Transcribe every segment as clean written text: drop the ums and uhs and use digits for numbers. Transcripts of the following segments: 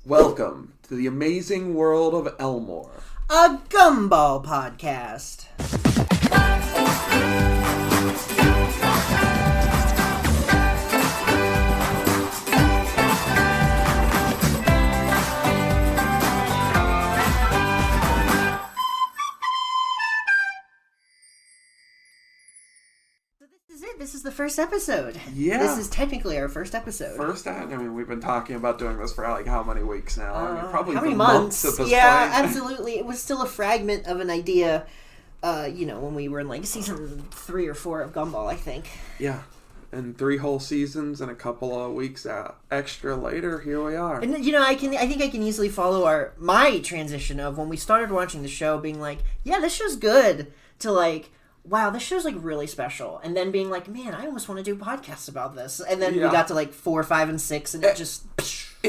Welcome to the Amazing World of Elmore, a Gumball Podcast. This is the first episode. Yeah. This is technically our first episode. We've been talking about doing this for like how many weeks now? Probably how many months at this point. Absolutely. It was still a fragment of an idea, when we were in like season 3 or 4 of Gumball, I think. Yeah. And 3 whole seasons and a couple of weeks extra later, here we are. And I think I can easily follow my transition of when we started watching the show being like, yeah, this show's good, to like, wow, this show's like really special, and then being like, man, I almost want to do podcasts about this, and then we got to like 4, 5, and 6, and it's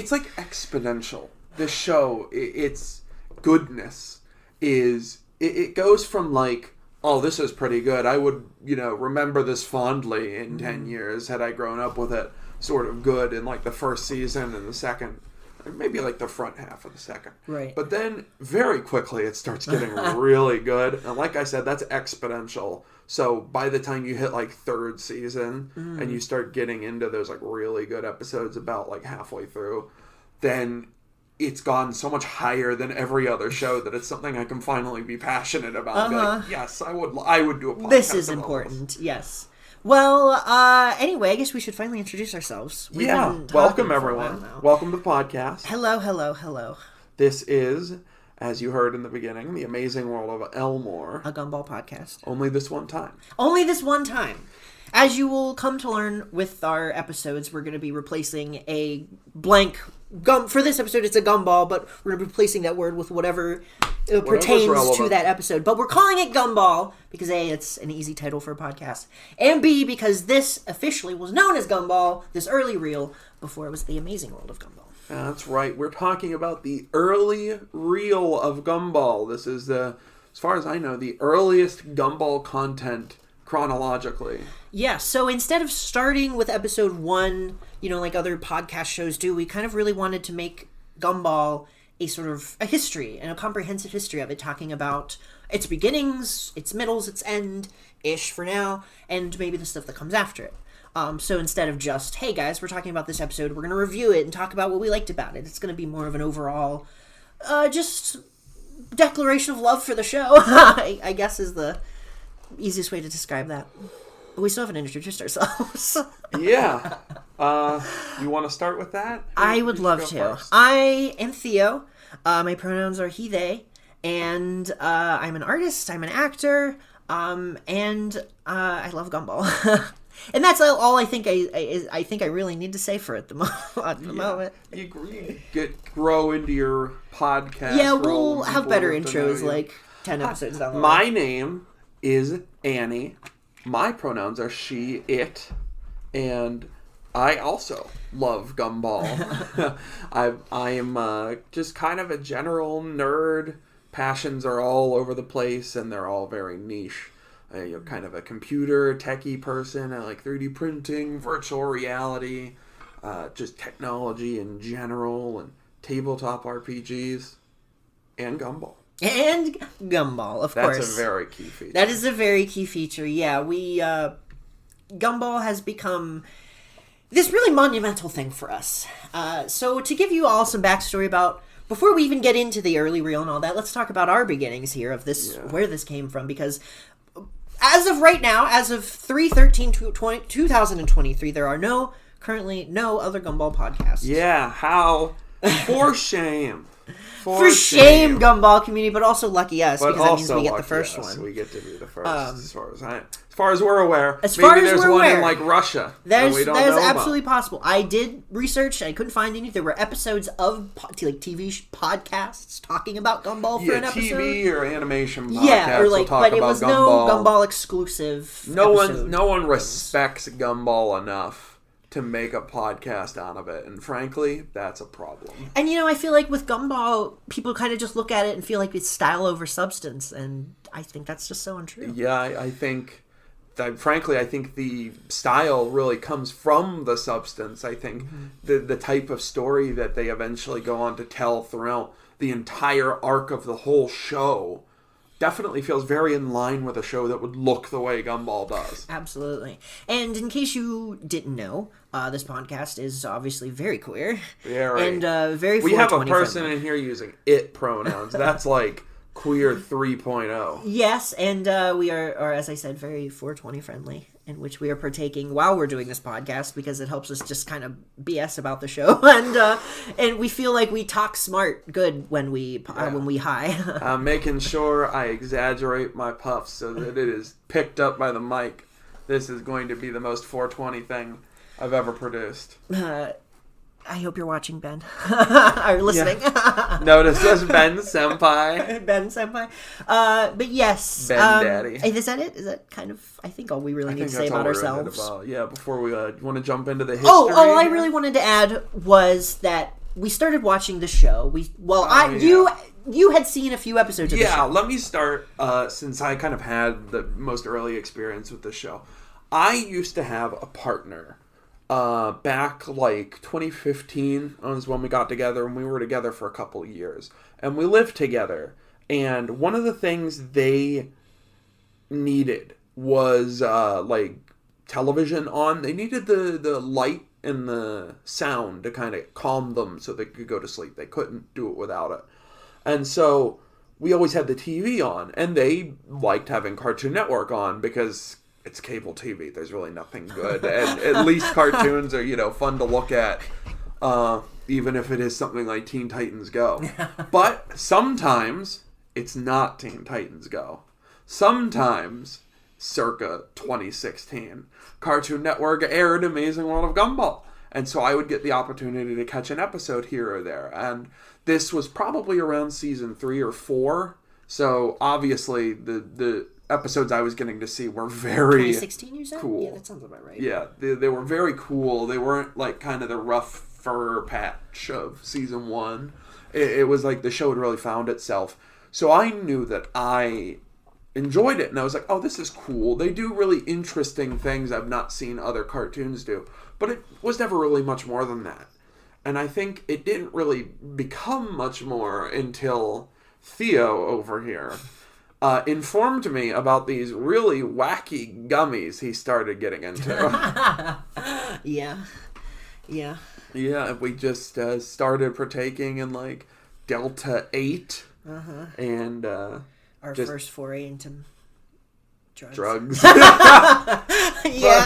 like exponential. This show, its goodness is it goes from like, oh, this is pretty good, I would remember this fondly in 10 years had I grown up with it, sort of good in like the first season and the second. Maybe like the front half of the second. Right. But then very quickly it starts getting really good. And like I said, that's exponential. So by the time you hit like 3rd season and you start getting into those like really good episodes about like halfway through, then it's gone so much higher than every other show that it's something I can finally be passionate about. Be like, yes, I would do a podcast. This is important. Yes. Well, anyway, I guess we should finally introduce ourselves. Welcome everyone. Welcome to the podcast. Hello. This is, as you heard in the beginning, the Amazing World of Elmore. A Gumball Podcast. Only this one time. Only this one time. As you will come to learn with our episodes, we're going to be replacing a blank for this episode, it's a gumball, but we're going to be replacing that word with whatever pertains to that episode. But we're calling it Gumball because A, it's an easy title for a podcast, and B, because this officially was known as Gumball, this early reel, before it was the Amazing World of Gumball. That's right. We're talking about the early reel of Gumball. This is as far as I know, the earliest Gumball content chronologically. Yeah, so instead of starting with episode 1, like other podcast shows do, we kind of really wanted to make Gumball a sort of a history and a comprehensive history of it, talking about its beginnings, its middles, its end-ish for now, and maybe the stuff that comes after it. So instead of just, hey guys, we're talking about this episode, we're going to review it and talk about what we liked about it. It's going to be more of an overall, just declaration of love for the show, I guess is the easiest way to describe that. But we still haven't introduced ourselves. Yeah. You want to start with that? I would love to. First. I am Theo. My pronouns are he, they. And I'm an artist. I'm an actor. And I love Gumball. And that's all I think I think I really need to say for it at the moment. You grow into your podcast. Yeah, we'll have better intros like 10 episodes down the line. My name is Annie. My pronouns are she, it, and I also love Gumball. I am just kind of a general nerd. Passions are all over the place, and they're all very niche. You're kind of a computer techie person. I like 3D printing, virtual reality, just technology in general, and tabletop RPGs, and Gumball. And Gumball, of course. That's a very key feature. That is a very key feature, yeah. Gumball has become this really monumental thing for us. So to give you all some backstory about, before we even get into the early reel and all that, let's talk about our beginnings here of this, where this came from, because as of right now, as of 3/13/2023, there are currently no other Gumball podcasts. Yeah, how? For shame. For shame, Gumball community, but also lucky us, because that means we get the first one. We get to be the first, as far as we're aware. Maybe there's one in like Russia. That is absolutely possible. I did research, I couldn't find any. There were episodes of TV podcasts talking about Gumball for an episode. TV or animation podcasts but it was no Gumball exclusive. No one respects Gumball enough to make a podcast out of it, and frankly, that's a problem. And I feel like with Gumball, people kind of just look at it and feel like it's style over substance, and I think that's just so untrue. Yeah, I think frankly, I think the style really comes from the substance. I think the type of story that they eventually go on to tell throughout the entire arc of the whole show definitely feels very in line with a show that would look the way Gumball does. Absolutely. And in case you didn't know, this podcast is obviously very queer. Yeah, right. And very 420 We have a person friendly. in here using it pronouns. That's like queer 3.0. Yes, and we are, or as I said, very 420 friendly, in which we are partaking while we're doing this podcast because it helps us just kind of BS about the show, and we feel like we talk smart, good when we high. I'm making sure I exaggerate my puffs so that it is picked up by the mic. This is going to be the most 420 thing I've ever produced. I hope you're watching, Ben. Or listening. Yeah. Notice this, Ben Senpai. Ben Senpai. But yes. Ben Daddy. Is that it? Is that kind of, I think, all we really need to say about ourselves? Yeah, before we want to jump into the history. Oh, I really wanted to add was that we started watching the show. You had seen a few episodes of the show. Yeah, let me start, since I kind of had the most early experience with the show. I used to have a partner. Back like 2015 was when we got together, and we were together for a couple of years, and we lived together. And one of the things they needed was like television on. They needed the light and the sound to kind of calm them so they could go to sleep. They couldn't do it without it. And so we always had the TV on, and they liked having Cartoon Network on because it's cable TV. There's really nothing good. And at least cartoons are, fun to look at, even if it is something like Teen Titans Go. But sometimes it's not Teen Titans Go. Sometimes, circa 2016, Cartoon Network aired Amazing World of Gumball. And so I would get the opportunity to catch an episode here or there. And this was probably around season 3 or 4. So obviously the episodes I was getting to see were very 2016, you said? Cool. Yeah, that sounds about right. Yeah, they were very cool. They weren't like kind of the rough fur patch of season 1. It was like the show had really found itself. So I knew that I enjoyed it, and I was like, oh, this is cool. They do really interesting things I've not seen other cartoons do. But it was never really much more than that. And I think it didn't really become much more until Theo over here informed me about these really wacky gummies he started getting into. Yeah. Yeah, we just started partaking in like Delta 8 and our first foray into drugs. Yeah,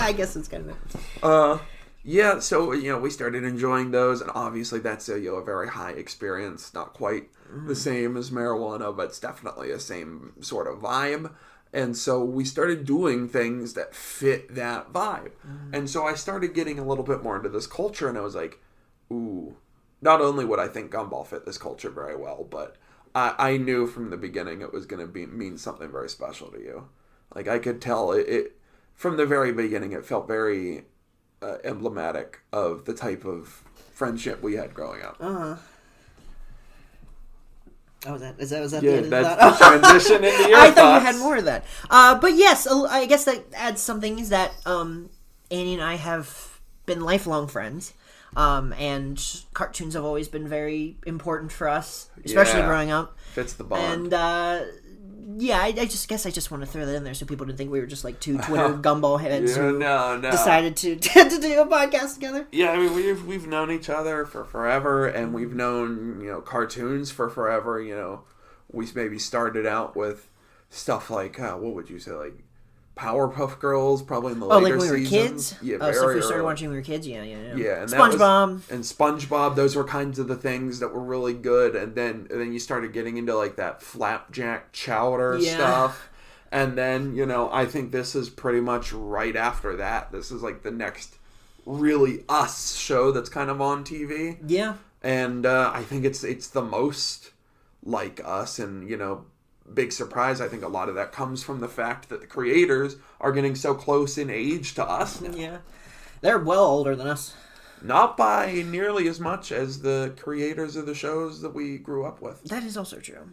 I guess it's kind of it. Yeah, so, we started enjoying those, and obviously that's a very high experience, not quite the same as marijuana, but it's definitely the same sort of vibe, and so we started doing things that fit that vibe, and so I started getting a little bit more into this culture, and I was like, ooh, not only would I think Gumball fit this culture very well, but I knew from the beginning it was going to mean something very special to you. Like, I could tell it from the very beginning, it felt very emblematic of the type of friendship we had growing up. Oh, was that the end of that's that? the transition into your I thought thoughts. you had more of that. But yes, I guess that adds something is that Annie and I have been lifelong friends. And cartoons have always been very important for us, especially growing up. Fits the bond. And I just want to throw that in there so people didn't think we were just like two Twitter Gumball heads who decided to do a podcast together. Yeah, I mean we've known each other for forever, and we've known cartoons for forever. We maybe started out with stuff like what would you say, like Powerpuff Girls, probably in the later like when we were seasons. kids? Yeah, stuff we started watching when we were kids? Yeah. Yeah, and SpongeBob. And SpongeBob, those were kinds of the things that were really good. And then you started getting into like that Flapjack Chowder stuff. And then, I think this is pretty much right after that. This is like the next really us show that's kind of on TV. Yeah. And I think it's the most like us, and, big surprise. I think a lot of that comes from the fact that the creators are getting so close in age to us now. Yeah. They're well older than us. Not by nearly as much as the creators of the shows that we grew up with. That is also true.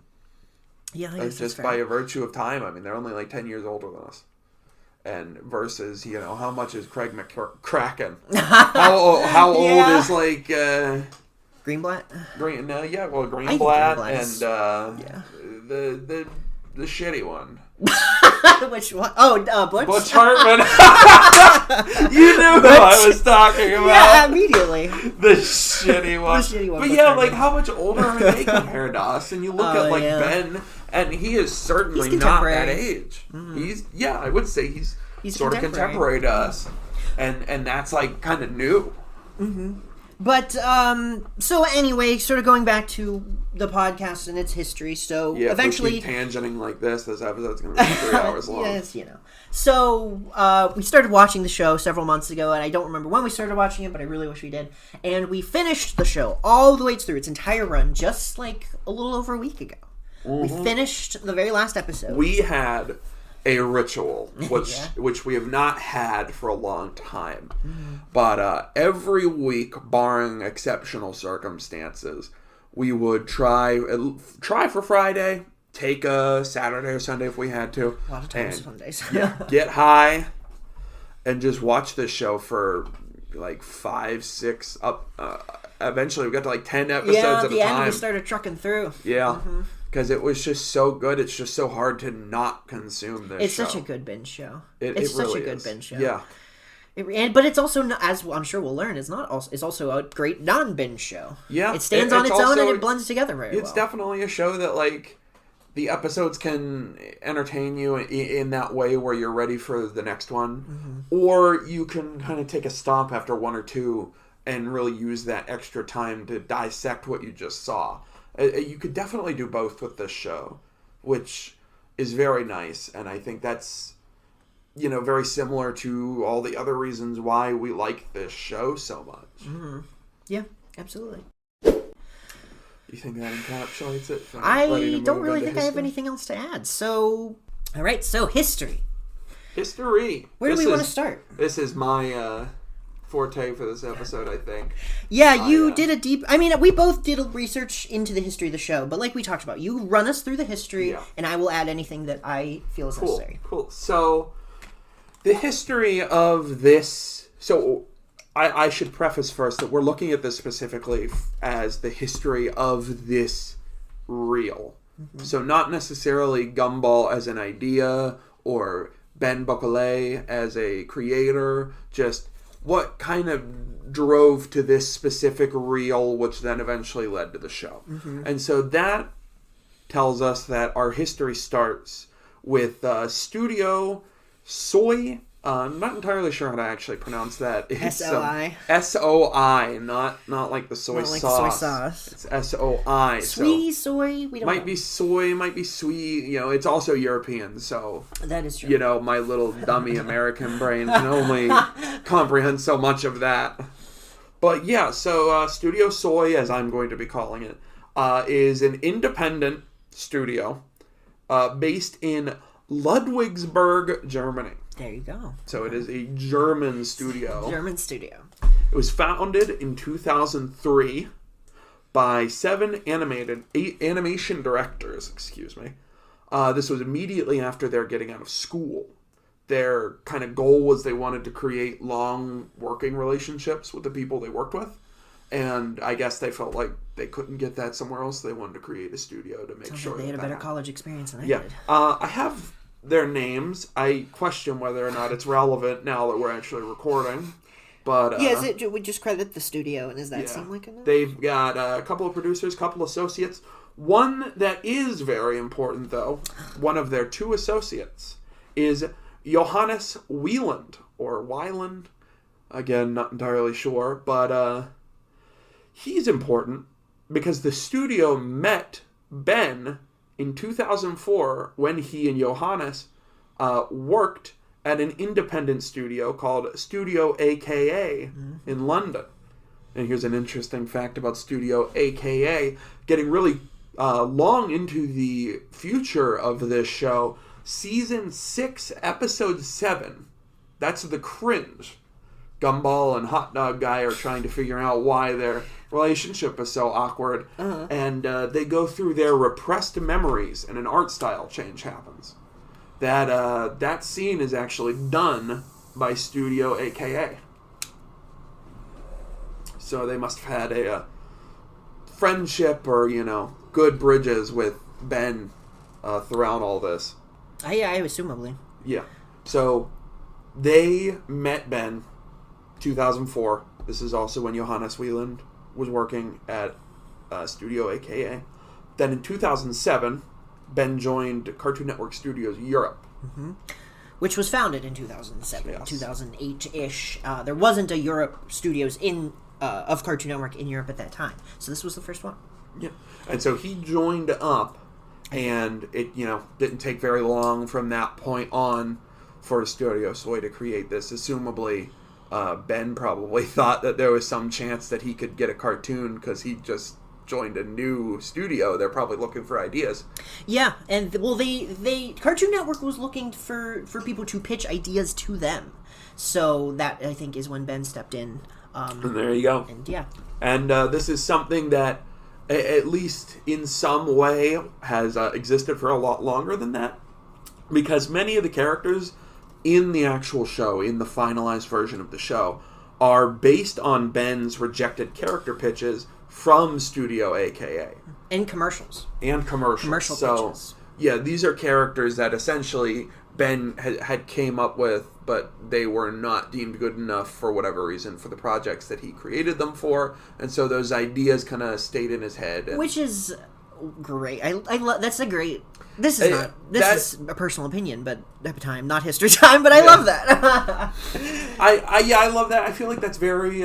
Yeah, I guess just by a virtue of time. I mean, they're only like 10 years older than us. and versus, you know, how much is Craig McCracken? How old is like Greenblatt? Greenblatt and the shitty one. Which one? Oh, Butch? Butch Hartman. You knew who I was talking about. Yeah, immediately. The shitty one. But Butch yeah, Hartman. like, how much older are they compared to us? And you look at, like, Ben, and he is certainly not that age. Mm-hmm. I would say he's sort of contemporary to us. And that's, like, kind of new. Mm-hmm. But, so anyway, sort of going back to the podcast and its history, so eventually... if we keep tangenting like this episode's going to be 3 hours long. Yes, you know. So, we started watching the show several months ago, and I don't remember when we started watching it, but I really wish we did. And we finished the show all the way through its entire run, just like a little over a week ago. Mm-hmm. We finished the very last episode. We had a ritual, which we have not had for a long time. Mm-hmm. But every week, barring exceptional circumstances, we would try for Friday, take a Saturday or Sunday if we had to. A lot of times Sundays. Get high, and just watch this show for like 5, 6, eventually we got to like 10 episodes at a time. Yeah, at the end we started trucking through. Yeah. Mm-hmm. Because it was just so good. It's just so hard to not consume this show. It's such a good binge show. It's such really a good binge show. Yeah. But it's also, as I'm sure we'll learn, it's also a great non-binge show. Yeah. It stands on its own and it blends together very well. It's definitely a show that, like, the episodes can entertain you in that way where you're ready for the next one. Mm-hmm. Or you can kind of take a stop after 1 or 2 and really use that extra time to dissect what you just saw. You could definitely do both with this show, which is very nice, and I think that's, you know, very similar to all the other reasons why we like this show so much. Mm-hmm. Yeah, absolutely. You think that encapsulates it? I don't really think I have anything else to add. So, all right, so history. Where do we want to start? This is my... forte for this episode, I think. Yeah, you did a deep... I mean, we both did a research into the history of the show, but like we talked about, you run us through the history, and I will add anything that I feel is necessary. Cool. So, the history of this... So, I should preface first that we're looking at this specifically as the history of this reel. Mm-hmm. So, not necessarily Gumball as an idea, or Ben Buckle as a creator, just... what kind of drove to this specific reel, which then eventually led to the show. Mm-hmm. And so that tells us that our history starts with Studio Soy. I'm not entirely sure how to actually pronounce that. It's S-O-I. S-O-I, not like the soy not like sauce. Soy sauce. It's S-O-I. Sweet soy? We don't might know. be soy, might be sweet. You know, it's also European, so... That is true. You know, my little dummy American brain can only comprehend so much of that. But yeah, so Studio Soy, as I'm going to be calling it, is an independent studio based in Ludwigsburg, Germany. There you go. So it is a German studio. It was founded in 2003 by 7 animation directors. Excuse me. This was immediately after they're getting out of school. Their kind of goal was they wanted to create long working relationships with the people they worked with. And I guess they felt like they couldn't get that somewhere else. They wanted to create a studio to make sure they had a better college experience than I did. I have their names. I question whether or not it's relevant now that we're actually recording. But we just credit the studio, and does that seem like enough? They've got a couple of producers, a couple of associates. One that is very important, though, one of their 2 associates, is Johannes Wieland, or Weiland. Again, not entirely sure, but he's important because the studio met Ben in 2004 when he and Johannes worked at an independent studio called Studio AKA in London. And here's an interesting fact about Studio AKA. Getting really long into the future of this show, Season 6, Episode 7, that's The Cringe. Gumball and Hot Dog Guy are trying to figure out why their relationship is so awkward. And they go through their repressed memories, and an art style change happens. that scene is actually done by Studio AKA. So they must have had a friendship or, good bridges with Ben throughout all this. Yeah, assumably. Yeah. So they met Ben 2004. This is also when Johannes Wieland was working at Studio AKA. Then in 2007, Ben joined Cartoon Network Studios Europe. Mm-hmm. Which was founded in 2007, yes. 2008-ish. There wasn't a Europe Studios of Cartoon Network in Europe at that time. So this was the first one. Yeah. And so he joined up, and it, didn't take very long from that point on for Studio Soy to create this. Assumably, Ben probably thought that there was some chance that he could get a cartoon because he just joined a new studio. They're probably looking for ideas. Yeah, and they Cartoon Network was looking for people to pitch ideas to them. So that, I think, is when Ben stepped in. And there you go. And yeah. And this is something that, at least in some way, has existed for a lot longer than that. Because many of the characters in the actual show, in the finalized version of the show, are based on Ben's rejected character pitches from Studio AKA. And commercials. Commercial pitches. Yeah, these are characters that essentially Ben had came up with, but they were not deemed good enough for whatever reason for the projects that he created them for, and so those ideas kind of stayed in his head. Which is great. I love. That's a great. This is a personal opinion, but at the time, not history time. But I love that. I love that. I feel like that's very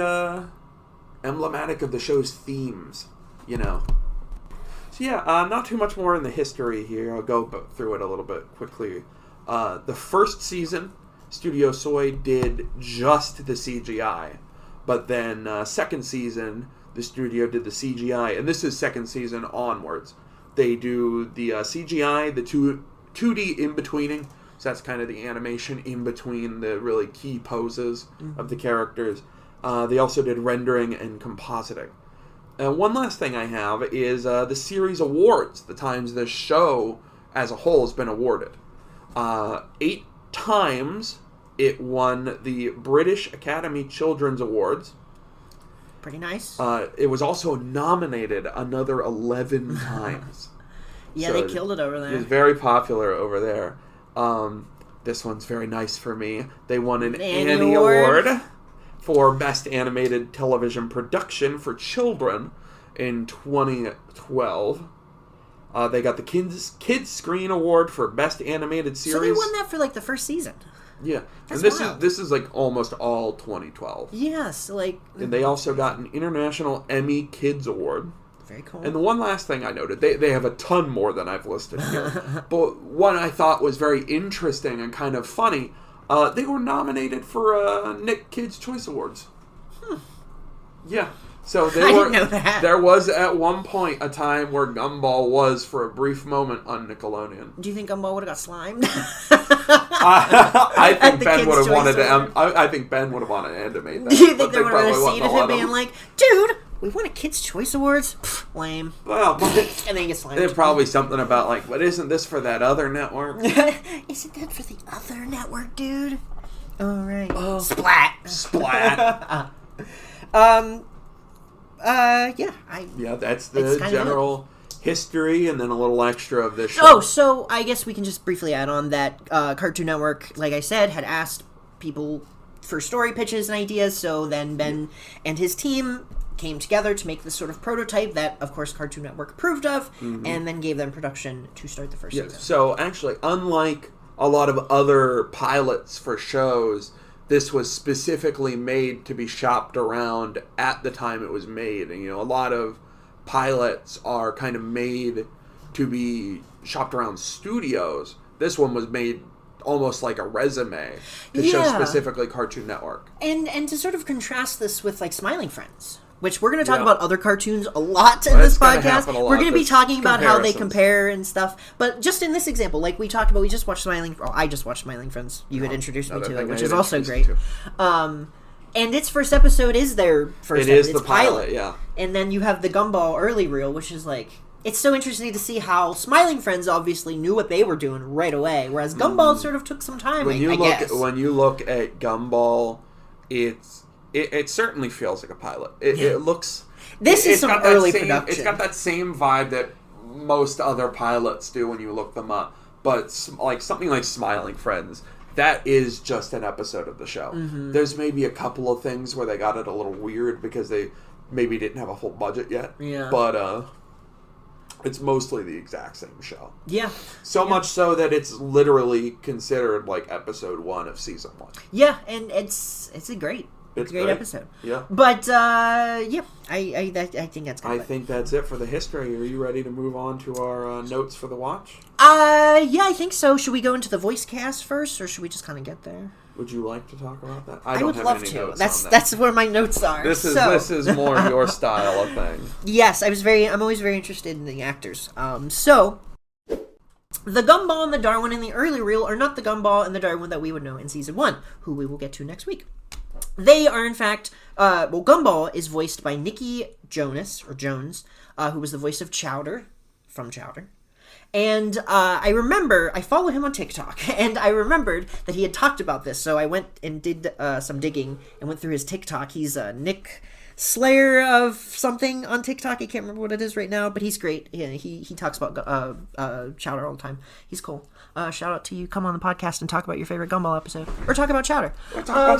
emblematic of the show's themes. So yeah, not too much more in the history here. I'll go through it a little bit quickly. The first season, Studio Soy did just the CGI. But then second season, the studio did the CGI. And this is second season onwards. They do the CGI, the 2D in-betweening. So that's kind of the animation in between the really key poses of the characters. They also did rendering and compositing. One last thing I have is the series awards, the times the show as a whole has been awarded. 8 times it won the British Academy Children's Awards. Pretty nice. It was also nominated another 11 times. Yeah, so they killed it over there. It was very popular over there. This one's very nice for me. They won an Annie Award for Best Animated Television Production for Children in 2012. They got the Kids Screen Award for Best Animated Series. So they won that for the first season. Yeah. That's and this is almost all 2012. Yes, And they also got an International Emmy Kids Award. Very cool. And the one last thing I noted, they have a ton more than I've listed here. But one I thought was very interesting and kind of funny, they were nominated for Nick Kids' Choice Awards. Yeah. So I didn't know that. There was at one point a time where Gumball was for a brief moment on Nickelodeon. Do you think Gumball would have got slimed? I think Ben would have wanted to. I think Ben would have wanted to animate that. Do you think they would have been a scene of him being like, "Dude, we won a Kids' Choice Awards? Pfft, lame." Well, and then he gets slimed. There's probably something about but isn't this for that other network? Isn't that for the other network, dude? All right. Oh. Splat. Yeah, that's the general history, and then a little extra of this show. Oh, so I guess we can just briefly add on that Cartoon Network, like I said, had asked people for story pitches and ideas, so then Ben and his team came together to make this sort of prototype that, of course, Cartoon Network approved of, and then gave them production to start the first season. So, actually, unlike a lot of other pilots for shows, this was specifically made to be shopped around at the time it was made. And, a lot of pilots are kind of made to be shopped around studios. This one was made almost like a resume to show specifically Cartoon Network. And to sort of contrast this with, Smiling Friends, which we're going to talk about other cartoons a lot in this podcast. We're going to be talking about how they compare and stuff. But just in this example, we talked about, I just watched Smiling Friends. You had introduced me to it, which is also great. And its first episode is their first episode. It is the pilot, yeah. And then you have the Gumball early reel, which is it's so interesting to see how Smiling Friends obviously knew what they were doing right away, whereas Gumball sort of took some time, when you look at Gumball, it certainly feels like a pilot. It looks... This is some early production. It's got that same vibe that most other pilots do when you look them up. But like something like Smiling Friends, that is just an episode of the show. Mm-hmm. There's maybe a couple of things where they got it a little weird because they maybe didn't have a full budget yet. Yeah. But it's mostly the exact same show. Yeah. So much so that it's literally considered like episode 1 of season 1. Yeah, and it's a great episode. Yeah. But I think that's kind of I think that's it for the history. Are you ready to move on to our notes for the watch? Yeah, I think so. Should we go into the voice cast first, or should we just kind of get there? Would you like to talk about that? I would love to. That's where my notes are. This is more your style of thing. Yes, I'm always very interested in the actors. So the Gumball and the Darwin in the early reel are not the Gumball and the Darwin that we would know in season 1, who we will get to next week. They are, in fact, Gumball is voiced by Nikki Jones, who was the voice of Chowder, from Chowder. And I follow him on TikTok, and I remembered that he had talked about this, so I went and did some digging and went through his TikTok. He's Nick Slayer of something on TikTok. I can't remember what it is right now, but he's great. He talks about Chowder all the time. He's cool. Shout out to you. Come on the podcast and talk about your favorite Gumball episode. Or talk about Chowder. We'll talk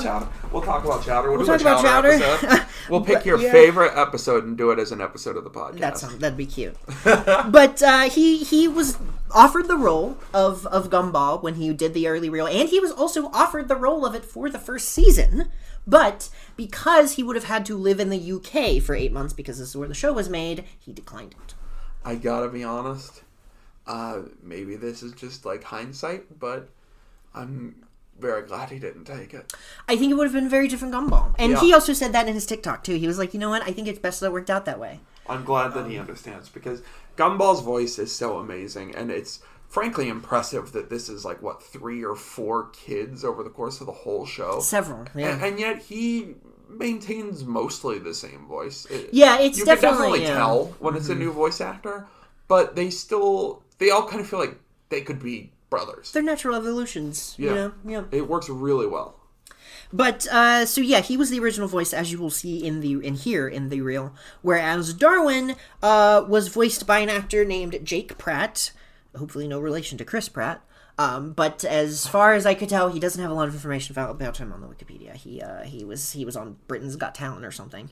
about Chowder. We'll talk about Chowder. We'll pick your favorite episode and do it as an episode of the podcast. That'd be cute. But he was offered the role of Gumball when he did the early reel, and he was also offered the role of it for the first season. But because he would have had to live in the UK for 8 months, because this is where the show was made, he declined it. I gotta be honest. Maybe this is just like hindsight, but I'm very glad he didn't take it. I think it would have been a very different Gumball. And he also said that in his TikTok, too. He was like, you know what? I think it's best that it worked out that way. I'm glad that he understands, because Gumball's voice is so amazing, and it's frankly impressive that this is like, 3 or 4 kids over the course of the whole show. Several, yeah. And yet he maintains mostly the same voice. You can definitely tell when it's a new voice actor, but they all kind of feel like they could be brothers. They're natural evolutions. Yeah. It works really well. But, he was the original voice, as you will see in the reel, whereas Darwin was voiced by an actor named Jake Pratt, hopefully no relation to Chris Pratt, but as far as I could tell, he doesn't have a lot of information about him on the Wikipedia. He was on Britain's Got Talent or something.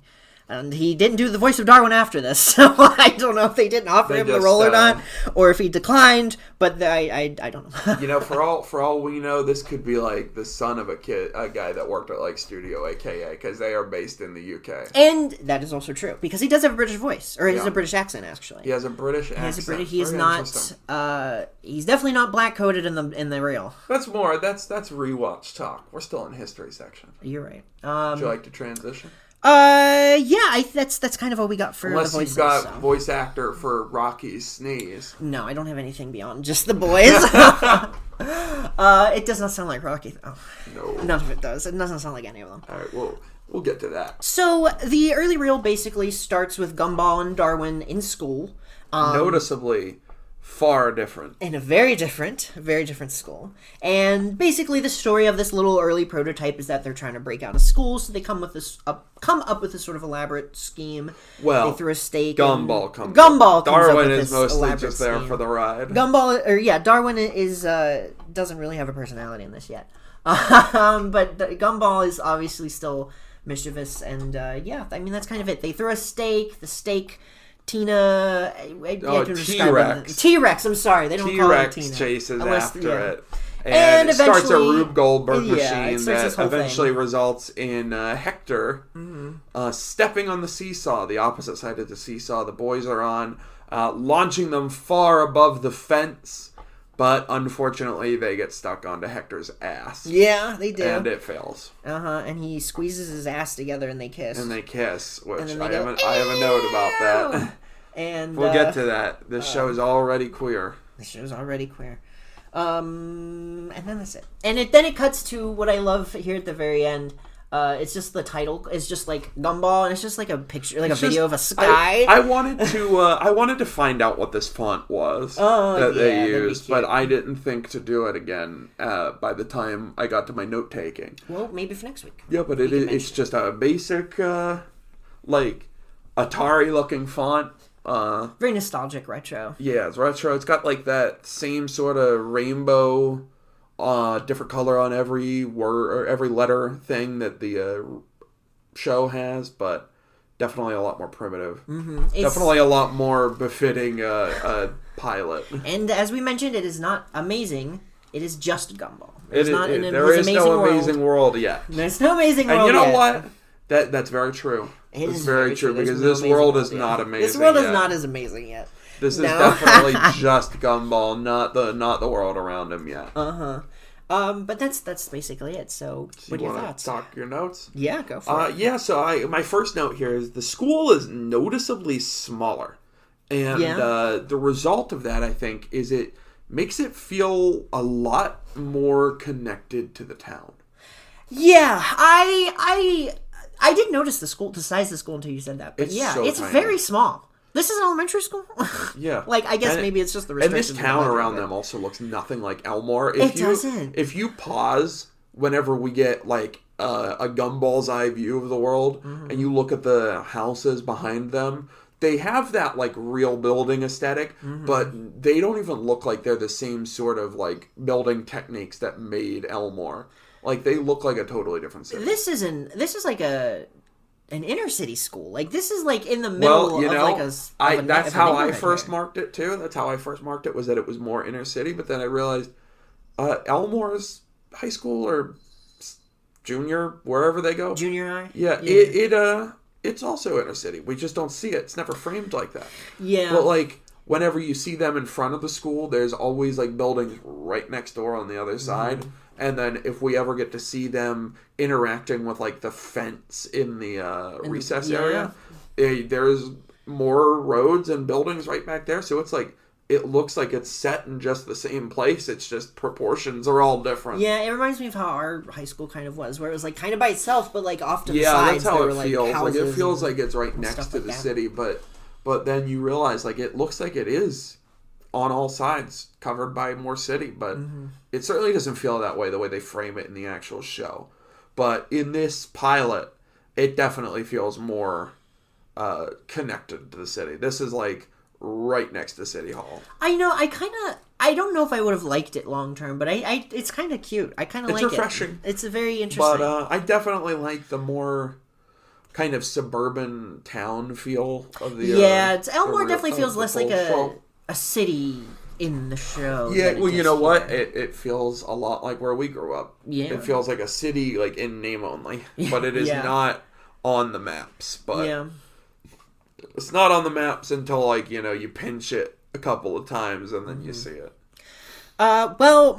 And he didn't do the voice of Darwin after this, so I don't know if they didn't offer him the role or not, or if he declined. But I don't know. For all we know, this could be like the son of a guy that worked at like Studio AKA, because they are based in the UK. And that is also true, because he does have a British voice, or he has a British accent. Actually, he has a British accent. He is not. He's definitely not black coded in the reel. That's rewatch talk. We're still in history section. You're right. Would you like to transition? That's kind of all we got for Unless the voices. Unless you've got voice actor for Rocky's Sneeze. No, I don't have anything beyond just the boys. It does not sound like Rocky, though. No. None of it does. It doesn't sound like any of them. All right, we'll get to that. So, the early reel basically starts with Gumball and Darwin in school. Noticeably far different. In a very different school. And basically the story of this little early prototype is that they're trying to break out of school, so they come up with this sort of elaborate scheme. Well, they threw a stake. Gumball comes Darwin is mostly just there for the ride. Darwin is doesn't really have a personality in this yet. But Gumball is obviously still mischievous, and that's kind of it. They throw a stake. The stake, Tina... T-Rex, I'm sorry. They don't call it Tina. T-Rex chases after it. And it starts a Rube Goldberg machine that eventually results in Hector stepping on the seesaw, the opposite side of the seesaw the boys are on, launching them far above the fence. But unfortunately, they get stuck onto Hector's ass. Yeah, they do. And it fails. And he squeezes his ass together and they kiss. Which I have a note about that. And we'll get to that. This show is already queer. And then that's it. And then it cuts to what I love here at the very end. It's just the title. It's just like Gumball, and it's just like a picture, like a video of a sky. I wanted to find out what this font was they used, but I didn't think to do it again by the time I got to my note taking. Well, maybe for next week. Yeah, but it's just a basic like Atari looking font. Very nostalgic, retro. Yeah, it's retro. It's got like that same sort of rainbow. Different color on every word or every letter thing that the show has, but definitely a lot more primitive. Mm-hmm. Definitely a lot more befitting a pilot. And as we mentioned, it is not amazing. It is just Gumball. There is no Amazing World yet. There's no Amazing World yet. And you know yet. what? That's very true. It's very true because this world is not amazing. This world is not as amazing yet. This is definitely just Gumball, not the world around him yet. But that's basically it. So what are your thoughts? Talk your notes? Yeah, go for it. Yeah, so my first note here is the school is noticeably smaller. And the result of that, I think, is it makes it feel a lot more connected to the town. Yeah, I didn't notice the size of the school until you said that. But it's tiny. Very small. This is an elementary school? Yeah. Like, I guess maybe it's just the restrictions. And this town around them also looks nothing like Elmore. It doesn't. If you pause whenever we get, like, a Gumball's eye view of the world, and you look at the houses behind them, they have that, like, real building aesthetic, but they don't even look like they're the same sort of, like, building techniques that made Elmore. Like, they look like a totally different city. This is like an inner city school. Like, this is like in the middle of like a that's how I first marked it too. That's how I first marked it, was that it was more inner city, but then I realized Elmore's high school or junior, wherever they go. Junior high? Yeah. It's also inner city. We just don't see it. It's never framed like that. Yeah. But like whenever you see them in front of the school, there's always like buildings right next door on the other side. And then if we ever get to see them interacting with like the fence in the recess area, there's more roads and buildings right back there. So it's like, it looks like it's set in just the same place. It's just proportions are all different. Yeah, it reminds me of how our high school kind of was, where it was like kind of by itself, but like off to the sides. Yeah, that's how it feels. Like it feels like it's right next to the city, but then you realize like it looks like it is on all sides covered by more city, but it certainly doesn't feel that way the way they frame it in the actual show. But in this pilot, it definitely feels more connected to the city. This is like right next to City Hall. I know. I don't know if I would have liked it long term, but it's kind of cute. I kind of like it. It's refreshing. It's very interesting. But I definitely like the more kind of suburban town feel of the. Elmore definitely feels less like a city in the show. Yeah, well, you know what? It feels a lot like where we grew up. Yeah. It feels like a city, like, in name only. But it is not on the maps. But it's not on the maps until, like, you know, you pinch it a couple of times and then you see it. Well,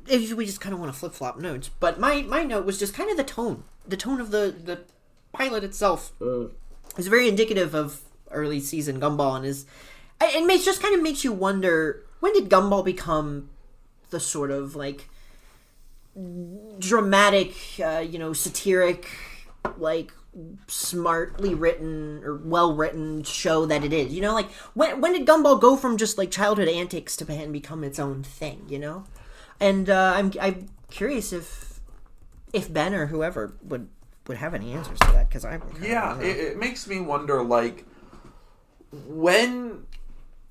if we just kind of want to flip-flop notes, but my note was just kind of the tone. The tone of the pilot itself is very indicative of early season Gumball, and it just kind of makes you wonder, when did Gumball become the sort of, like, dramatic, satiric, like, smartly written or well-written show that it is? You know, like, when did Gumball go from just, like, childhood antics to become its own thing, you know? And I'm curious if Ben or whoever would have any answers to that, because it makes me wonder, like, when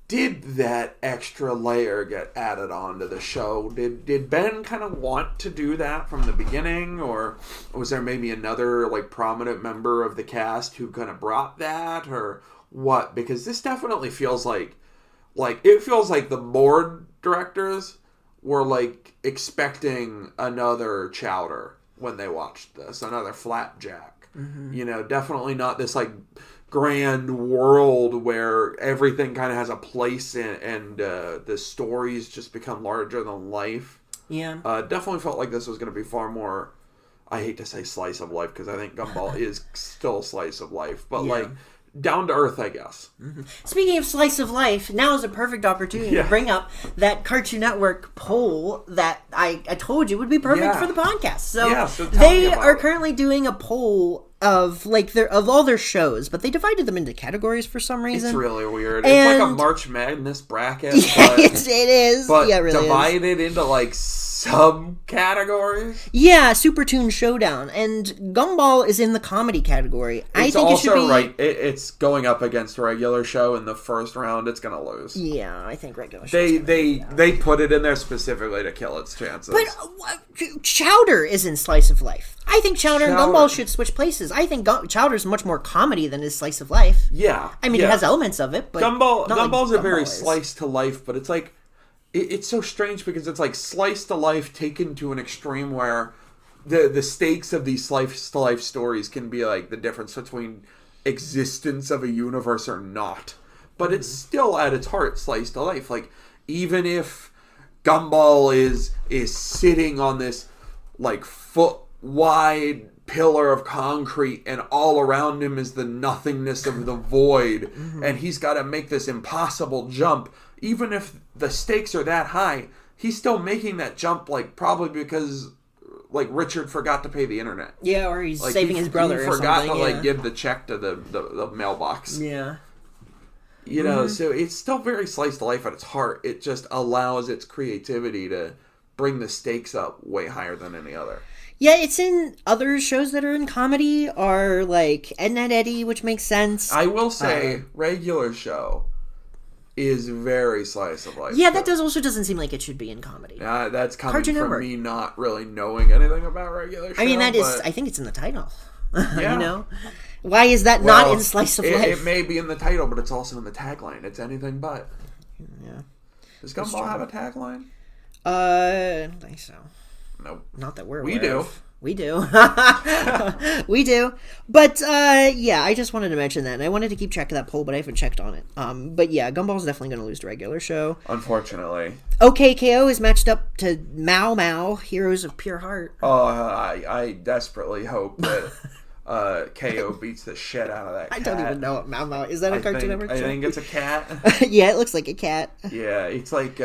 did that extra layer get added onto the show? Did Ben kind of want to do that from the beginning, or was there maybe another like prominent member of the cast who kind of brought that, or what? Because this definitely feels like it feels like the board directors were like expecting another Chowder when they watched this, another Flapjack. You know, definitely not this like grand world where everything kind of has a place and the stories just become larger than life. Yeah. Definitely felt like this was going to be far more, I hate to say slice of life, because I think Gumball is still a slice of life, but like down to earth, I guess. Speaking of slice of life, now is a perfect opportunity to bring up that Cartoon Network poll that I told you would be perfect for the podcast. So they are currently doing a poll of of all their shows, but they divided them into categories for some reason. It's really weird. It's like a March Madness bracket. Yeah, it is. But yeah, it really divided into like subcategories. Yeah, Super Toon Showdown, and Gumball is in the comedy category. I think also it should be right. It's going up against a regular show in the first round. It's gonna lose. Yeah, I think regular. They put it in there specifically to kill its chances. But Chowder is in Slice of Life. I think Chowder and Gumball should switch places. I think Chowder's much more comedy than his Slice of Life. Yeah, I mean it has elements of it, but Gumball's a very slice to life, but it's like. It's so strange because it's like slice to life taken to an extreme where the stakes of these slice to life stories can be like the difference between existence of a universe or not. But it's still at its heart slice to life. Like even if Gumball is sitting on this like foot wide pillar of concrete and all around him is the nothingness of the void and he's got to make this impossible jump. Even if the stakes are that high, he's still making that jump, like, probably because, like, Richard forgot to pay the internet. Yeah, or he's like, saving his brother or something. He forgot to, like, give the check to the mailbox. Yeah. You know, so it's still very slice to life at its heart. It just allows its creativity to bring the stakes up way higher than any other. Yeah, it's in other shows that are in comedy, are, like, Ed, Edd n Eddy, which makes sense. I will say, regular show is very slice of life. Yeah, that doesn't seem like it should be in comedy. That's coming from me not really knowing anything about regular show. I mean, I think it's in the title. Yeah. You know? Why is that not in Slice of Life? It may be in the title, but it's also in the tagline. It's anything but. Yeah. Does Gumball have a tagline? I don't think so. Nope. Not that we're aware of. We do. We do. But, yeah, I just wanted to mention that. And I wanted to keep track of that poll, but I haven't checked on it. But, yeah, Gumball's definitely going to lose to regular show. Unfortunately. OKKO is matched up to Mau Mau, Heroes of Pure Heart. Oh, I desperately hope that KO beats the shit out of that cat. I don't even know what Mau Mau is. That a Cartoon Network show? I think it's a cat. Yeah, it looks like a cat. Yeah, it's like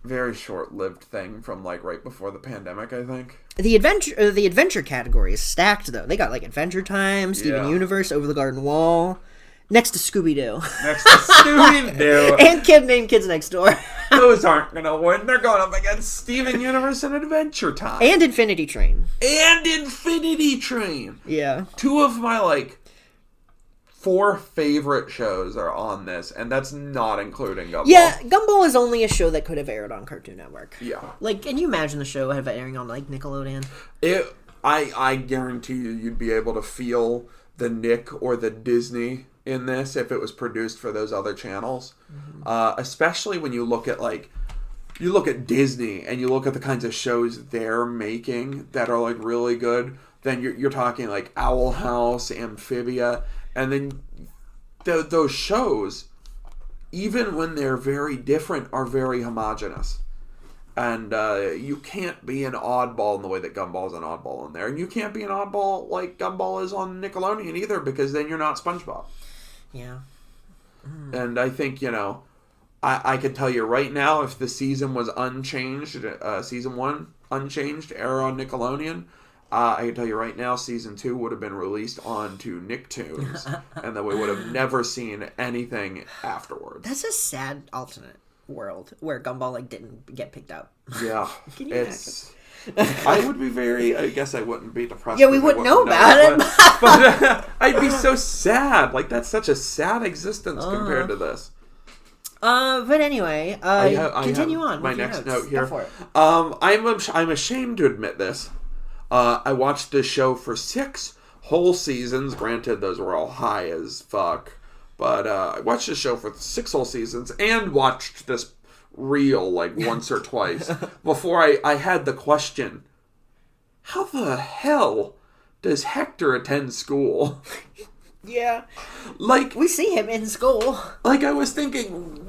very short-lived thing from like right before the pandemic, I think. The adventure category is stacked though. They got like Adventure Time, Steven Universe, Over the Garden Wall, next to Scooby-Doo. Next to Scooby-Doo. And Kid Named Kids Next Door. Those aren't gonna win. They're going up against Steven Universe and Adventure Time. And Infinity Train. Yeah. Two of my like 4 favorite shows are on this, and that's not including Gumball. Yeah, Gumball is only a show that could have aired on Cartoon Network. Yeah. Like, can you imagine the show have airing on, like, Nickelodeon? I guarantee you'd be able to feel the Nick or the Disney in this if it was produced for those other channels. Mm-hmm. Especially when you look at, like, Disney and you look at the kinds of shows they're making that are, like, really good. Then you're talking, like, Owl House, Amphibia. And then those shows, even when they're very different, are very homogenous. And you can't be an oddball in the way that Gumball's an oddball in there. And you can't be an oddball like Gumball is on Nickelodeon either, because then you're not SpongeBob. Yeah. And I think, I can tell you right now, if the season was unchanged, season 1 unchanged, air on Nickelodeon, I can tell you right now, season 2 would have been released onto Nicktoons, and then we would have never seen anything afterwards. That's a sad alternate world where Gumball didn't get picked up. Yeah, Can you imagine? I would be I guess I wouldn't be depressed. Yeah, we wouldn't know about it. But I'd be so sad. Like, that's such a sad existence compared to this. But anyway, continue on. My next note here. Go for it. I'm ashamed to admit this. I watched this show for 6 whole seasons. Granted, those were all high as fuck. But I watched this show for 6 whole seasons and watched this reel once or twice before I had the question, how the hell does Hector attend school? Yeah. We see him in school. I was thinking,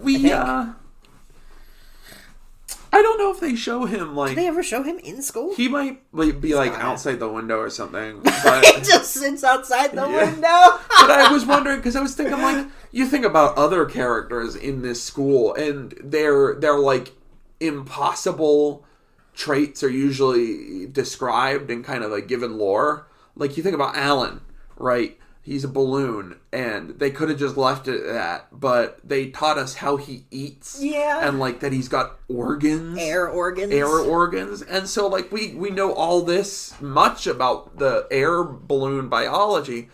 I I don't know if they show him, like... Do they ever show him in school? He might be, like, outside the window or something. But... He just sits outside the window. But I was wondering, because I was thinking, like, you think about other characters in this school, and they're like, impossible traits are usually described and kind of, like, given lore. Like, you think about Alan, right? He's a balloon, and they could have just left it at that, but they taught us how he eats. Yeah. And, like, that he's got organs. Air organs. And so, like, we know all this much about the air balloon biology,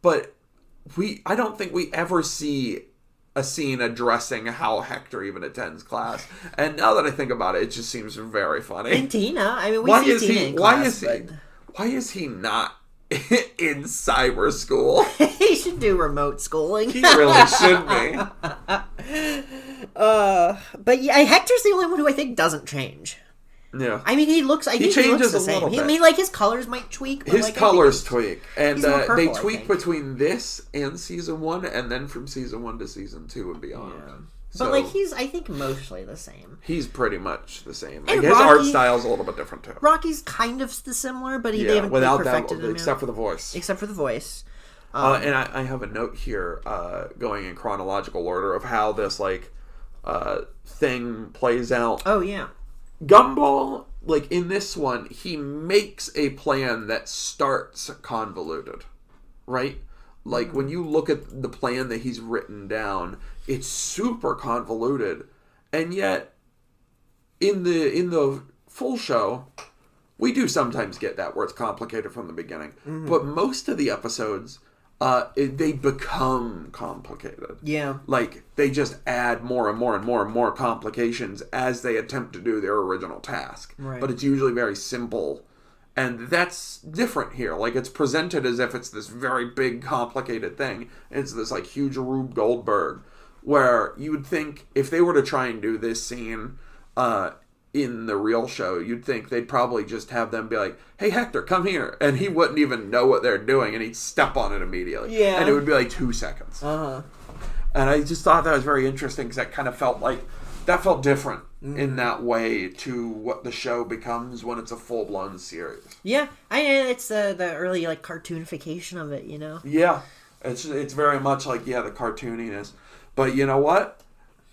but I don't think we ever see a scene addressing how Hector even attends class. And now that I think about it, it just seems very funny. And Tina. I mean, we see Tina in class, why is he not in cyber school? He should do remote schooling. He really should be. But yeah, Hector's the only one who I think doesn't change. Yeah. I mean, he looks the same. I mean, like, his colors might tweak. But his like, colors tweak. And purple, they tweak between this and season 1, and then from season 1 to season 2 and beyond. Yeah. So, but, like, he's, I think, mostly the same. He's pretty much the same. And Like, his art style's a little bit different, too. Rocky's kind of similar, but they haven't perfected him except for the voice. Except for the voice. And I have a note here, going in chronological order of how this, like, thing plays out. Oh, yeah. Gumball, like, in this one, he makes a plan that starts convoluted, right? Like, when you look at the plan that he's written down, it's super convoluted. And yet, in the full show, we do sometimes get that, where it's complicated from the beginning. Mm-hmm. But most of the episodes, they become complicated. Yeah. Like, they just add more and more and more and more complications as they attempt to do their original task. Right. But it's usually very simple. And that's different here. Like, it's presented as if it's this very big, complicated thing. It's this, like, huge Rube Goldberg. Where you would think, if they were to try and do this scene in the real show, you'd think they'd probably just have them be like, hey, Hector, come here. And he wouldn't even know what they're doing, and he'd step on it immediately. Yeah. And it would be like 2 seconds. Uh-huh. And I just thought that was very interesting, because that kind of felt like, that felt different in that way to what the show becomes when it's a full-blown series. Yeah. It's the early, like, cartoonification of it, you know? Yeah. It's very much like, the cartooniness. But you know what?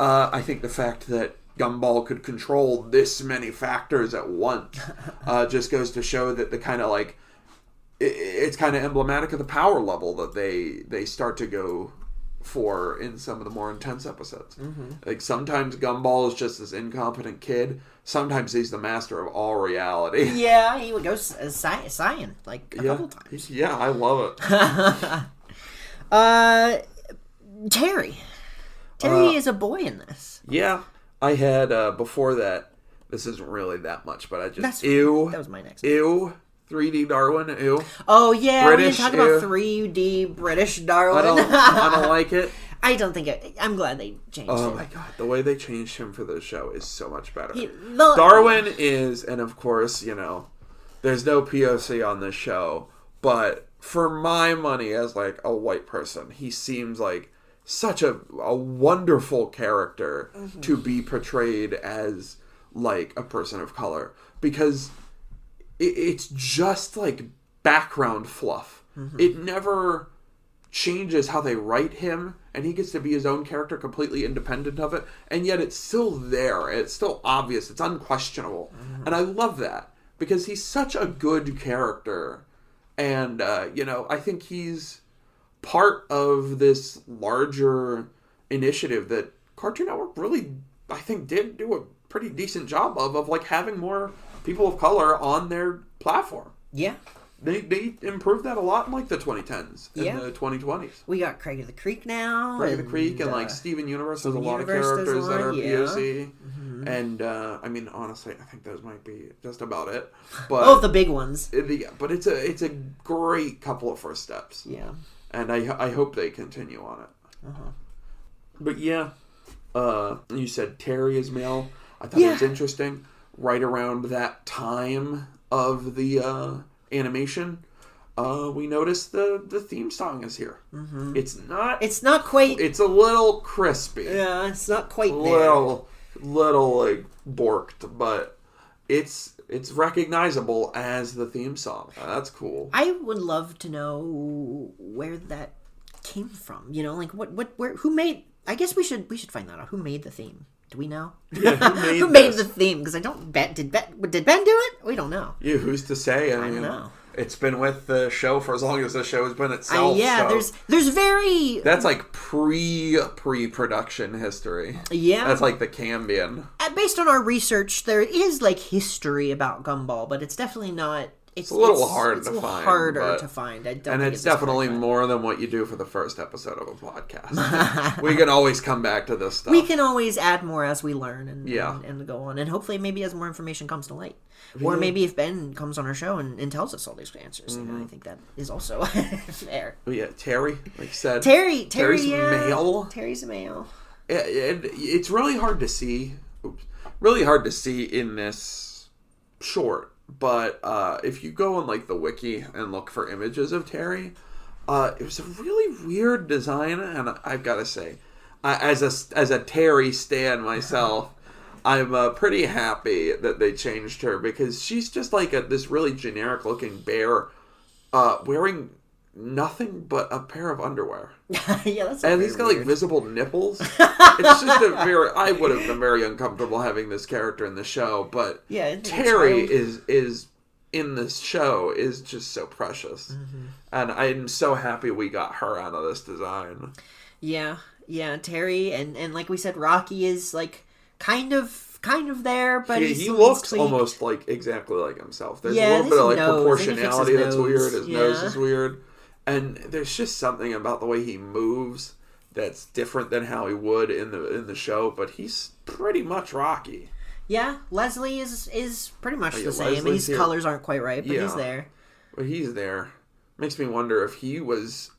I think the fact that Gumball could control this many factors at once just goes to show that the kind of, like, it's kind of emblematic of the power level that they start to go for in some of the more intense episodes. Mm-hmm. Like, sometimes Gumball is just this incompetent kid. Sometimes he's the master of all reality. Yeah, he would go Saiyan, like, a couple times. Yeah, I love it. Terry is a boy in this. Yeah. I had, before that, this isn't really that much, but I just, that was my next one. Ew. 3D Darwin, ew. Oh, yeah, British, we didn't talk about 3D British Darwin. I don't like it. I don't think I'm glad they changed it. Oh, my God. The way they changed him for this show is so much better. Darwin Darwin is, and of course, there's no POC on this show, but for my money as, like, a white person, he seems like such a wonderful character to be portrayed as, like, a person of color. Because it's just, like, background fluff. Mm-hmm. It never changes how they write him, and he gets to be his own character completely independent of it, and yet it's still there. It's still obvious. It's unquestionable. Mm-hmm. And I love that, because he's such a good character. And, I think he's part of this larger initiative that Cartoon Network really, I think, did do a pretty decent job of like, having more people of color on their platform. Yeah. They improved that a lot in, like, the 2010s and the 2020s. We got Craig of the Creek now. Craig of the Creek and, like, Steven Universe has a lot of characters that are POC. Mm-hmm. And, I mean, honestly, I think those might be just about it. But the big ones. But it's a great couple of first steps. Yeah. And I hope they continue on it. Uh-huh. But, yeah, you said Terry is male. I thought it was interesting. Right around that time of the animation, we noticed the theme song is here. Mm-hmm. It's not quite. It's a little crispy. Yeah, it's not quite little like borked, but it's recognizable as the theme song. That's cool. I would love to know where that came from. You know, like who made? I guess we should find that out. Who made the theme? Do we know? Yeah, who made the theme? Because I don't bet. Did Ben do it? We don't know. Yeah, who's to say? I mean, don't know. It's been with the show for as long as the show has been itself. So. There's very... That's like pre-production history. Yeah. That's like the Cambion. Based on our research, there is like history about Gumball, but it's definitely not... It's a little hard to find. Harder to find. And it's definitely more than what you do for the first episode of a podcast. We can always come back to this stuff. We can always add more as we learn and go on. And hopefully maybe as more information comes to light. Or maybe if Ben comes on our show and tells us all these answers. I think that is also fair. Oh, yeah, Terry, like you said. Terry's male. Terry's a male. It's really hard to see. Really hard to see in this short. But if you go on like the wiki and look for images of Terry, it was a really weird design, and I've got to say, as a Terry stan myself, I'm pretty happy that they changed her, because she's just like this really generic looking bear, wearing nothing but a pair of underwear. Yeah, that's and he's got like visible nipples. It's just I would have been very uncomfortable having this character in the show, but Terry is in this show is just so precious. And I'm so happy we got her out of this design. Yeah, Terry and like we said, Rocky is like kind of there, but he looks almost like exactly like himself. There's a little bit of like proportionality that's weird. His nose is weird. And there's just something about the way he moves that's different than how he would in the show, but he's pretty much Rocky. Yeah, Leslie is pretty much the same. His colors aren't quite right, but he's there. But he's there. Makes me wonder if he was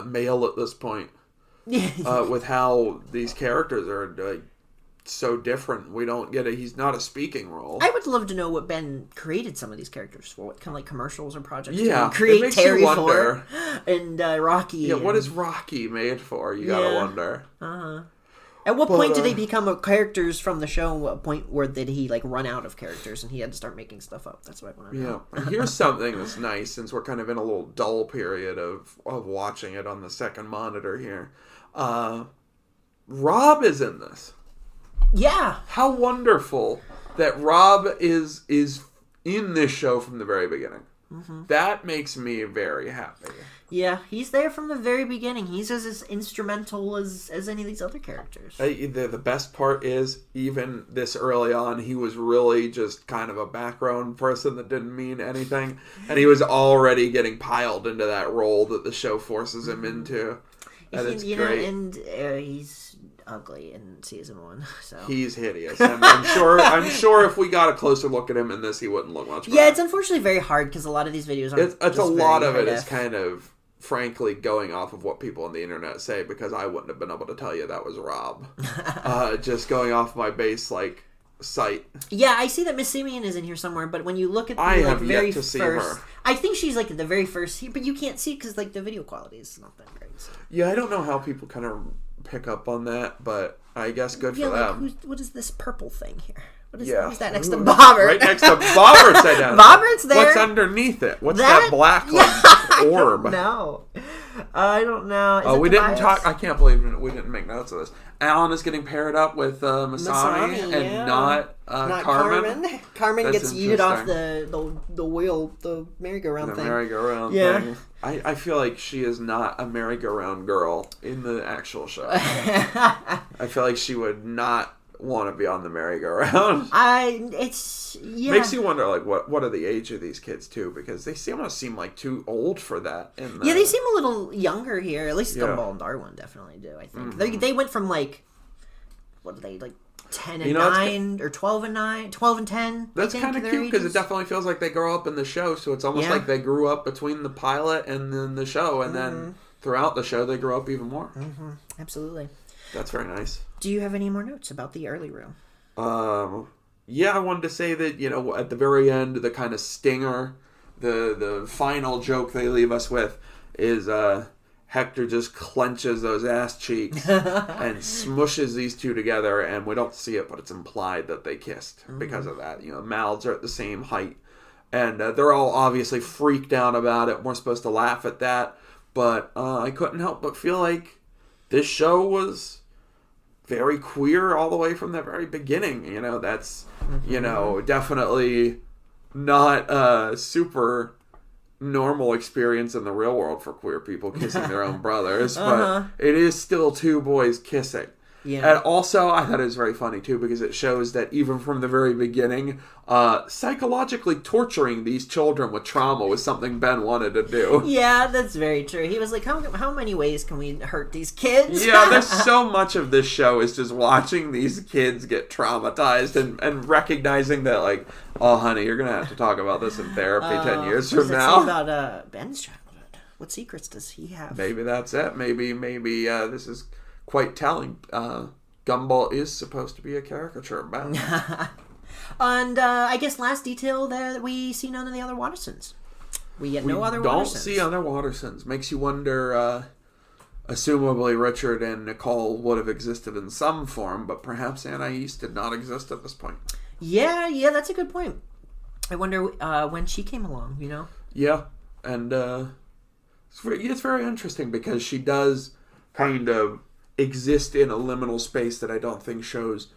male at this point. With how these characters are so different. We don't get it. He's not a speaking role. I would love to know what Ben created some of these characters for. What kind of like commercials or projects did he create Terry for? And Rocky. Yeah, what is Rocky made for? You gotta wonder. At what point did they become characters from the show? What point where did he like run out of characters and he had to start making stuff up? That's what I want to know. Yeah. Here's something that's nice, since we're kind of in a little dull period of watching it on the second monitor here. Rob is in this. Yeah. How wonderful that Rob is in this show from the very beginning. That makes me very happy. Yeah, he's there from the very beginning. He's as instrumental as any of these other characters. The best part is, even this early on, he was really just kind of a background person that didn't mean anything. And he was already getting piled into that role that the show forces him into. And it's great. And he's ugly in season 1, so he's hideous, and I'm sure if we got a closer look at him in this, he wouldn't look much better. Yeah, it's unfortunately very hard because a lot of these videos are. It's a lot of it is kind of, frankly, going off of what people on the internet say, because I wouldn't have been able to tell you that was Rob. Just going off my base site. Yeah, I see that Miss Simeon is in here somewhere, but when you look at the I have very yet to see her. I think she's like the very first, but you can't see because like the video quality is not that great. So. Yeah, I don't know how people kind of pick up on that, but I guess good for them. What is this purple thing here? What is that next to Bobbert? Right next to Bobbert's head down. Bobbert's there. What's underneath it? What's that black orb? I don't know. We didn't talk. I can't believe we didn't make notes of this. Alan is getting paired up with Masami and not Carmen. Carmen gets yeeted off the wheel, the merry-go-round thing. The merry-go-round thing. I feel like she is not a merry-go-round girl in the actual show. I feel like she would not want to be on the merry-go-round. Makes you wonder, like, what are the age of these kids too? Because they almost seem like too old for that. They seem a little younger here. At least Gumball and Darwin definitely do. I think they went from like, what are they, like 10 and 9 or 12 and 9, 12 and 10. That's kind of cute because it definitely feels like they grow up in the show. So it's almost like they grew up between the pilot and then the show, and then throughout the show they grow up even more. Absolutely. That's very nice. Do you have any more notes about the early room? Yeah, I wanted to say that, at the very end, the kind of stinger, the final joke they leave us with is Hector just clenches those ass cheeks and smushes these two together, and we don't see it, but it's implied that they kissed because of that. Mouths are at the same height, and they're all obviously freaked out about it. We're supposed to laugh at that, but I couldn't help but feel like this show was very queer all the way from the very beginning. That's, definitely not a super normal experience in the real world for queer people kissing their own brothers, but it is still two boys kissing. Yeah. And also, I thought it was very funny, too, because it shows that even from the very beginning, psychologically torturing these children with trauma was something Ben wanted to do. Yeah, that's very true. He was like, how many ways can we hurt these kids? Yeah, there's so much of this show is just watching these kids get traumatized and recognizing that, like, oh, honey, you're going to have to talk about this in therapy 10 years from now. What does it say about Ben's childhood? What secrets does he have? Maybe that's it. Maybe this is quite telling. Gumball is supposed to be a caricature of Ben. And I guess last detail there, that we see none of the other Wattersons. We get no other Wattersons. We don't see other Wattersons. Makes you wonder, assumably Richard and Nicole would have existed in some form, but perhaps Anais did not exist at this point. Yeah, that's a good point. I wonder when she came along, Yeah, and it's very interesting because she does kind of exist in a liminal space that I don't think shows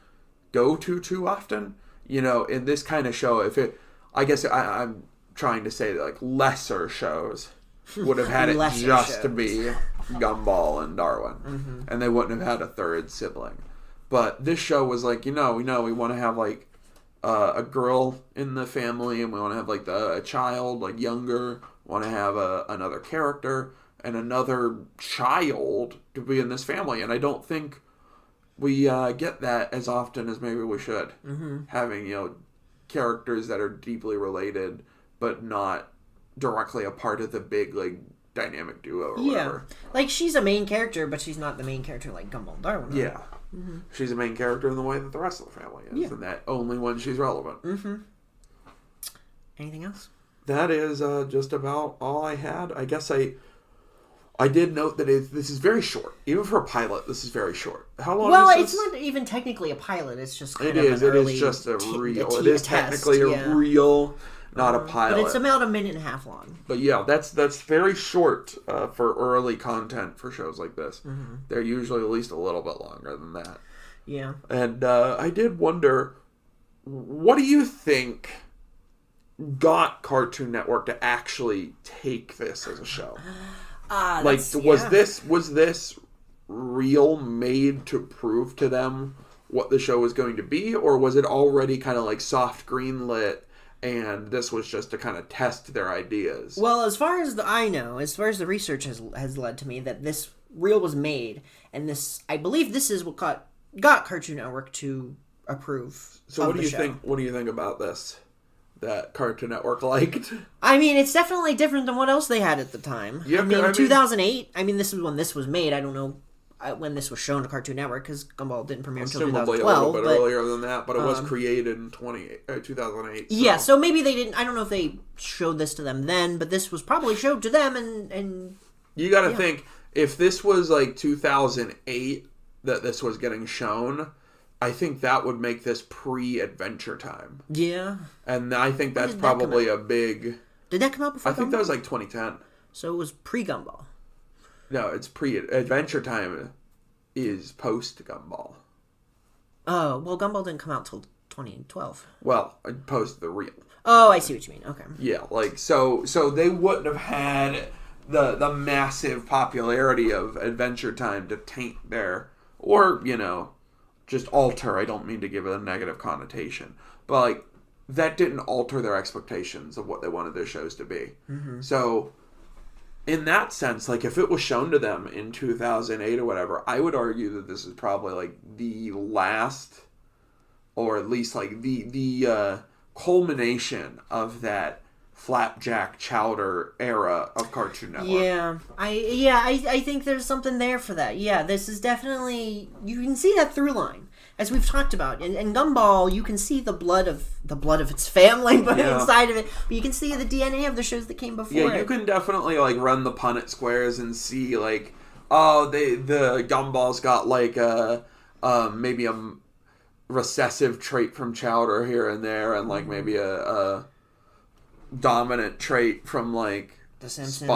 go to too often. In this kind of show, I'm trying to say that, like, lesser shows would have had it just to be Gumball and Darwin, and they wouldn't have had a third sibling. But this show was like, we want to have, like, a girl in the family, and we want to have, like, a child, like, younger, want to have another character and another child to be in this family. And I don't think we get that as often as maybe we should. Having, characters that are deeply related, but not directly a part of the big, like, dynamic duo or whatever. Like, she's a main character, but she's not the main character like Gumball and Darwin. Right? Yeah. She's a main character in the way that the rest of the family is, and that only when she's relevant. Anything else? That is just about all I had. I guess I did note that this is very short. Even for a pilot, this is very short. How long is this? It's not even technically a pilot. It's just kind of an early... It is just a reel. It is technically a reel, not a pilot. But it's about a minute and a half long. But yeah, that's very short for early content for shows like this. They're usually at least a little bit longer than that. Yeah. And I did wonder, what do you think got Cartoon Network to actually take this as a show? Was this reel made to prove to them what the show was going to be, or was it already kind of like soft greenlit and this was just to kind of test their ideas? Well, as far as the research has led to me, that this reel was made, and I believe this is what got Cartoon Network to approve. So what do you think? What do you think about this? That Cartoon Network liked? I mean, it's definitely different than what else they had at the time. Yeah, 2008. This is when this was made. I don't know when this was shown to Cartoon Network because Gumball didn't premiere until 2012. A little bit earlier than that, but it was created in 2008. So. Yeah, so maybe they didn't. I don't know if they showed this to them then, but this was probably showed to them, and you got to think, if this was like 2008 that this was getting shown, I think that would make this pre-Adventure Time. Yeah. And I think that's probably a big... Did that come out before I think that was like 2010. So it was pre-Gumball. No, it's Adventure Time is post-Gumball. Oh, well, Gumball didn't come out till 2012. Well, post the reel. Oh, I see what you mean. Okay. Yeah, like, so they wouldn't have had the massive popularity of Adventure Time to taint their... Or, just alter. I don't mean to give it a negative connotation, but like that didn't alter their expectations of what they wanted their shows to be. So in that sense, like if it was shown to them in 2008 or whatever, I would argue that this is probably like the last, or at least like the culmination of that Flapjack Chowder era of Cartoon Network. Yeah, I think there's something there for that. Yeah, this is definitely, you can see that through line. as we've talked about, in Gumball, you can see the blood of its family inside of it, but you can see the DNA of the shows that came before. Yeah, you can definitely like run the Punnett squares and see like, oh, the Gumball's got like maybe a recessive trait from Chowder here and there, and like maybe a dominant trait from like The Simpsons,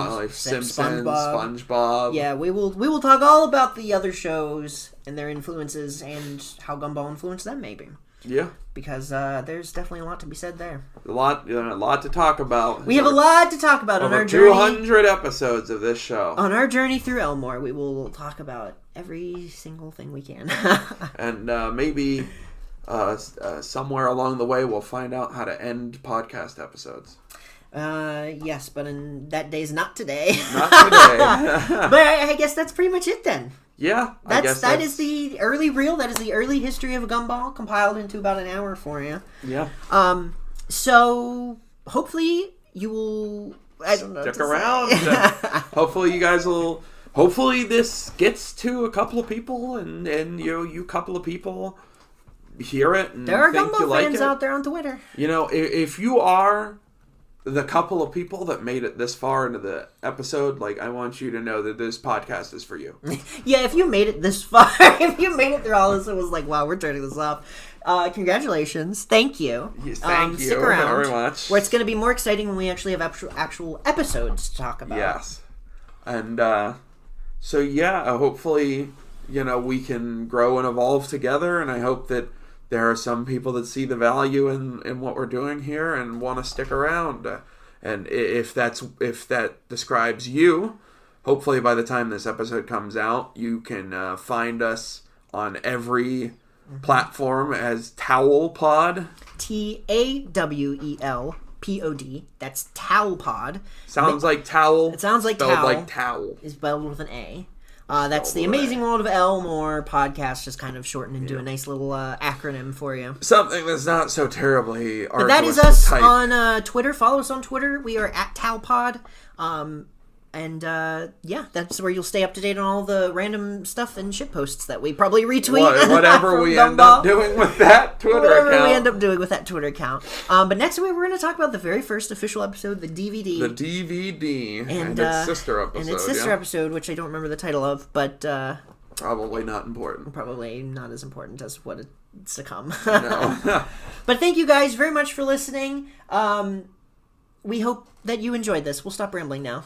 SpongeBob. Yeah, we will talk all about the other shows and their influences and how Gumball influenced them, maybe. Yeah, because there's definitely a lot to be said there. A lot to talk about. We have a lot to talk about on our journey. Over 200 episodes of this show. On our journey through Elmore, we will talk about every single thing we can. And maybe somewhere along the way, we'll find out how to end podcast episodes. Yes, but that day's not today. Not today. But I guess that's pretty much it then. Yeah, that is the early reel. That is the early history of Gumball, compiled into about an hour for you. Yeah. So hopefully you will. I don't know. Stick around. Hopefully you guys will. Hopefully this gets to a couple of people, and you couple of people hear it. And there are think Gumball you like fans it. out there on Twitter. If you are the couple of people that made it this far into the episode, like, I want you to know that this podcast is for you. Yeah, if you made it this far, if you made it through all this, it was like, wow, we're turning this off. Congratulations. Thank you. Yes, thank you stick around, very much. Where it's going to be more exciting when we actually have actual episodes to talk about. Yes. And, hopefully, we can grow and evolve together, and I hope that there are some people that see the value in what we're doing here and want to stick around. And if that describes you, hopefully by the time this episode comes out, you can find us on every platform as Tawelpod. TAWELPOD. That's Tawelpod. Sounds like towel. It sounds like spelled towel. like towel. Is spelled with an A. That's the Amazing World of Elmore podcast, just kind of shortened into a nice little acronym for you. Something that's not so terribly arduous. But that is us on Twitter. Follow us on Twitter. We are at Tawelpod. That's where you'll stay up to date on all the random stuff and shit posts that we probably retweet. Whatever we end up doing with that Twitter account. Whatever we end up doing with that Twitter account. But next week we're going to talk about the very first official episode, the DVD. The DVD and its sister episode. Which I don't remember the title of, but probably not important. Probably not as important as what it's to come. No. But thank you guys very much for listening. We hope that you enjoyed this. We'll stop rambling now.